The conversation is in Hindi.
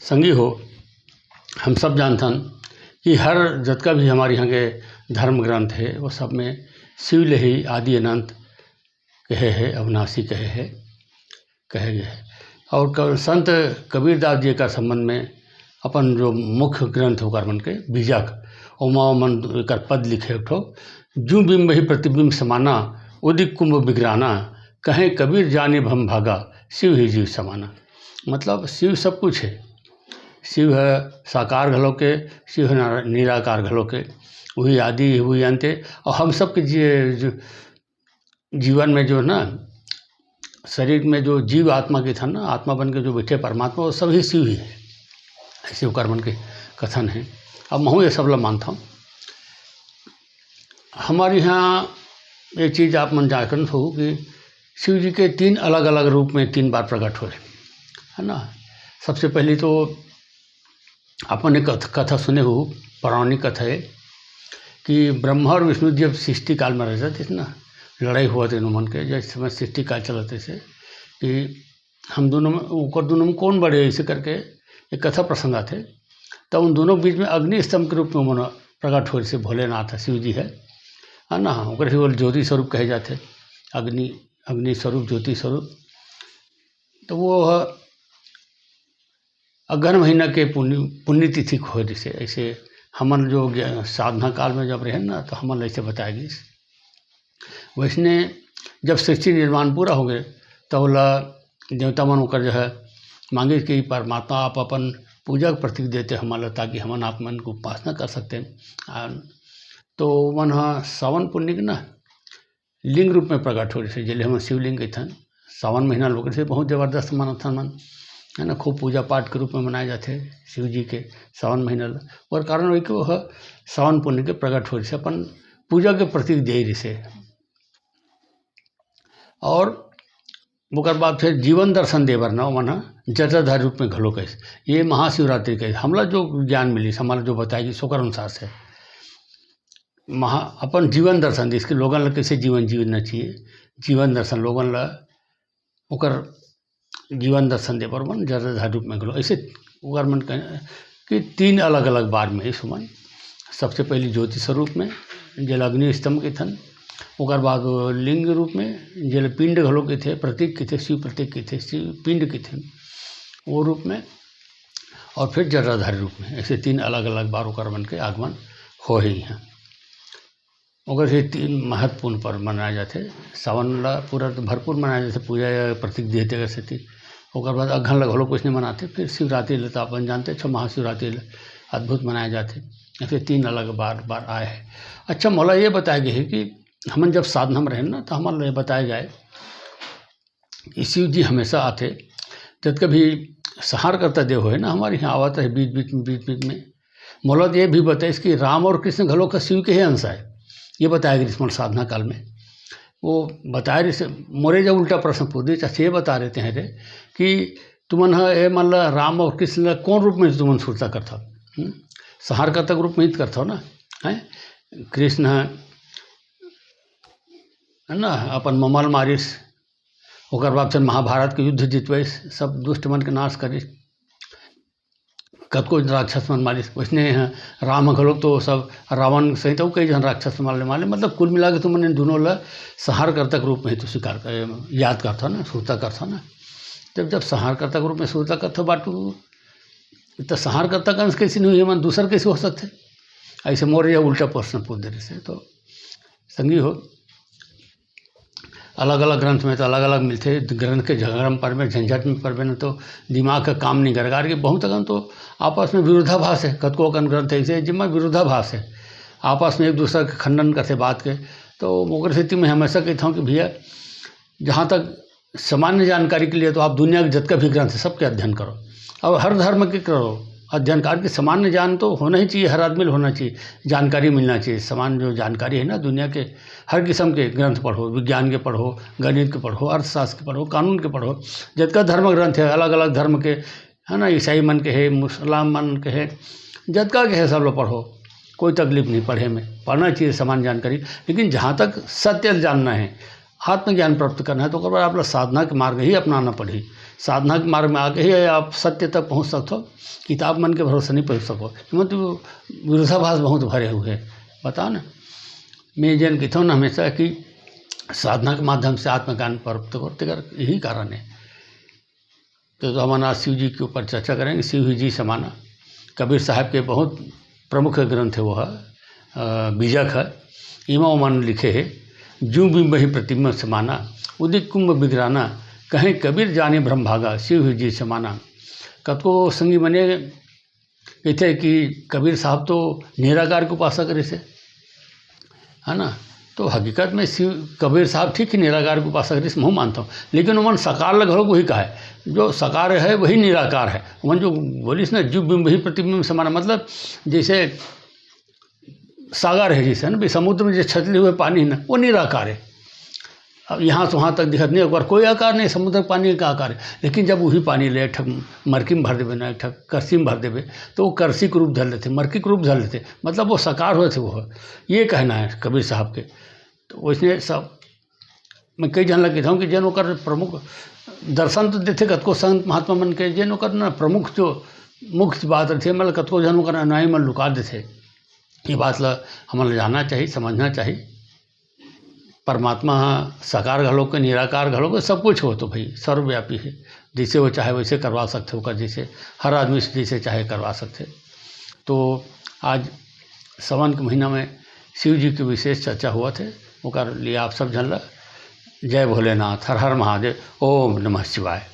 संगी हो, हम सब जानथन कि हर जतका भी हमारे यहाँ के धर्म ग्रंथ है वो सब में शिव ले ही आदि अनंत कहे है, अविनाशी कहे गए है। और संत कबीरदास जी का संबंध में अपन जो मुख्य ग्रंथ होकर मन के बीजक उमा मन कर पद लिखे उठो, जू बिंब ही प्रतिबिंब समाना, उदिक कुंभ बिगराना, कहें कबीर जाने भम भागा, शिव ही जीव समाना। मतलब शिव सब कुछ है, शिव है साकार घलो के, शिव है निराकार घलो के, वही आदि वही अंत है। और हम सब के जीवन में जो है ना, शरीर में जो जीव आत्मा के था ना, आत्मा बन के जो बैठे परमात्मा, वो सब ही शिव ही है, ऐसे होकर मन के कथन है। अब मैं ये सब ला मानता हूँ। हमारे यहाँ एक चीज़ आप मन जाकर हो कि शिव जी के 3 अलग अलग रूप में 3 बार प्रकट हुए, है ना। सबसे पहले तो अपन एक कथा सुने हो, पौराणिक कथा है कि ब्रह्मा और विष्णु जब सृष्टि काल में रहते थे ना, लड़ाई हुआ थे मन के, जैसे समय सृष्टि काल चलते थे कि हम दोनों में ऊपर दोनों में कौन बड़े, ऐसे करके एक कथा प्रसंग आते। तब उन दोनों के बीच में अग्नि स्तंभ के रूप में मन प्रकट हो, जैसे भोलेनाथ शिव जी है ना, ओकर ही वो ज्योति स्वरूप कहे जाते, अग्नि स्वरूप, ज्योति स्वरूप। तो वो अगहन महीना के पुण्य तिथि को हो, जैसे ऐसे हमन जो साधना काल में जब रहे ना, तो हमन ऐसे बताएगी। वैसने जब सृष्टि निर्माण पूरा हो गए तो बोला देवता मन होकर जो है मांगे कि परमात्मा आप अपन पूजा का प्रतीक देते हमारा, ताकि हमन आप मन को उपासना कर सकते हैं। तो मन हाँ सावन पुण्य के ना लिंग रूप में प्रकट हो, जैसे जैसे हम शिवलिंग के थे, सावन महीना लोग से बहुत ज़बरदस्त मानता मन, है ना, खूब पूजा पाठ के रूप में मनाए जाते शिव जी के सावन महीना। और कारण वही कि वह सावन पुण्य के प्रकट हो, जैसे अपन पूजा के प्रतीक दे जैसे। और ओकर बाद फिर जीवन दर्शन देवर ना मना जटाधारी रूप में घलो कैसे, ये महाशिवरात्रि कैसे हमला जो ज्ञान मिली, हमारा जो बताएगी सोकर अनुसार से अपन जीवन दर्शन दे, इसके लोगन ला कैसे जीवन जीना चाहिए, जीवन दर्शन लोगन ला ओकर जीवन दर्शन दे पर मन जटाधारी रूप में घलो ऐसे ओकर मन कि 3 अलग अलग बार में इस मन। सबसे पहले ज्योति स्वरूप में जल अग्नि स्तंभ के थन, ओकर बाद लिंग रूप में जल पिंड घलो के थे, प्रतीक के थे, शिव प्रतीक के थे, शिव पिंड के थे वो रूप में, और फिर जटाधारी रूप में। ऐसे 3 अलग अलग बार ओकर मन के आगमन हो ही हैं। ओकर से 3 महत्वपूर्ण पर्व मनाए जाते। सावन ला पूरा तो भरपूर मनाए जाते, पूजा या प्रतीक देते कैसे थी। ओकर बाद अगहन ला घलो कुछ नहीं मनाते। फिर शिवरात्रि ला तो अपन जानते छो, महाशिवरात्रि अद्भुत मनाए जाते। ऐसे 3 अलग बार आए हैं। अच्छा मोला ये बताया गया है कि हमन जब साधना में रहें ना, तो हमारे बताया जाए कि शिव जी हमेशा आते, जब कभी सहार करता देव है ना, हमारे यहाँ आवता है बीच में। मोला ये भी बताए कि राम और कृष्ण घलो का शिव के ही अंश है, ये बताया गया इसमें साधना काल में। वो बताए रहे मोरे जब उल्टा प्रश्न पूछे, चाहे ये बता रहते हैं रे कि तुमन है मान ला राम और कृष्ण कौन रूप में तुमन सुरता करता, सहार करता रूप में ही करता हो ना, है कृष्ण है ना, अपन ममल मारिस, ओकर बाद फिर महाभारत के युद्ध जितवैस, सब दुष्ट मन के नाश करिस, कतको राक्षस मन मारिस। वैसने राम घलो तो सब रावण सहित कई जन राक्षस मारे। मतलब कुल मिला के तुम मैंने दोनों ला सहार कर्ता के रूप में ही तो स्वीकार कर याद करता ना, सुरता करता ना। जब सहार कर्ता के रूप में सुरता करता बाटू, तो सहार कर्ता का अंश कैसे नहीं हुई, मन दूसर कैसे हो सकते। ऐसे मोर या उल्टा प्रश्न पूछ दे रहे से। तो संगी हो, अलग अलग ग्रंथ में तो अलग अलग मिलते, ग्रंथ के झगड़ा में पढ़ झंझट में पढ़ न तो दिमाग का काम नहीं करेगा। कि बहुत अगन तो आपस में विरोधाभास है, कतको अगन ग्रंथ ऐसे जिम्मा विरोधाभास है, आपस में एक दूसरे के खंडन करते बात के। तो मगर स्थिति में हमेशा कहता हूँ कि भैया जहाँ तक सामान्य जानकारी के लिए तो आप दुनिया के जितना भी ग्रंथ है सबके अध्ययन करो, और हर धर्म के करो अध्ययन। कार की सामान्य ज्ञान तो होना ही चाहिए, हर आदमी होना चाहिए, जानकारी मिलना चाहिए। सामान्य जो जानकारी है ना, दुनिया के हर किस्म के ग्रंथ पढ़ो, विज्ञान के पढ़ो, गणित के पढ़ो, अर्थशास्त्र के पढ़ो, कानून के पढ़ो, जितना धर्म ग्रंथ है अलग अलग धर्म के, है ना, ईसाई मन के है, मुसलमान मन के है, जितना के है सब लोग पढ़ो, कोई तकलीफ नहीं पढ़े में, पढ़ना चाहिए सामान्य जानकारी। लेकिन जहाँ तक सत्य जानना है, आत्मज्ञान प्राप्त करना है, तो कब आप साधना के मार्ग ही अपनाना पड़ी। साधना के मार्ग में आके ही आप सत्य तक पहुँच सकते हो। किताब मन के भरोसे नहीं पहुँच सको, मतलब विरोधाभास बहुत भरे हुए बताओ ना। मैं जन कहता हूँ ना हमेशा कि साधना के माध्यम से आत्मज्ञान प्राप्त करते कर, यही कारण है। तो हमारा शिव जी के ऊपर चर्चा करेंगे। शिव जी समाना कबीर साहब के बहुत प्रमुख ग्रंथ है, वो है बीजक है। इमा उमान लिखे है, जूं बिंब ही प्रतिबिंब समाना, उदित कुंभ बिगराना, कहीं कबीर जाने ब्रह्म भागा, शिव जी समाना। कब को संगी बने कहते कि कबीर साहब तो निराकार के उपासक रहे थे, है ना। तो हकीकत में शिव कबीर साहब ठीक ही निराकार के उपासक रहे, मैं मानता हूँ। लेकिन उन्होंने साकार लगभग वही कहा है, जो साकार है वही निराकार है। उन्होंने जो बोलिस ना, जीव बिंब ही प्रतिबिंब समाना, मतलब जैसे सागर है, जैसे ना भाई समुद्र में जो छतले हुए पानी है ना, वो निराकार है। अब यहाँ से वहाँ तक दिखत नहीं, एक बार कोई आकार नहीं, समुद्र पानी का आकार है। लेकिन जब वही पानी ले ठक मरकी में भर देवे ना, ठक करसी में भर देवे, तो वो करसी के रूप धर लेते, मरकी के रूप धर लेते, मतलब वो साकार हुए थे। वो ये कहना है कबीर साहब के। तो वैसे सब मैं कई जन लग कहता हूँ कि जन ओकर प्रमुख दर्शन तो देते कतको संत महात्मा मन के, जन ओकर ना प्रमुख जो मुख्य बात रहती है, मतलब कतको जन ओकर अनुयायी मन लुका देते। ये बात ला हमें जानना चाहिए, समझना चाहिए। परमात्मा साकार घलों के निराकार घलों के सब कुछ हो, तो भाई सर्वव्यापी है। जैसे वो चाहे वैसे करवा सकते हो, जैसे हर आदमी से जैसे चाहे करवा सकते। तो आज सावन के महीना में शिव जी की विशेष चर्चा हुआ थे, वो कर लिए आप सब जानला। जय भोलेनाथ, हर हर महादेव, ओम नमः शिवाय।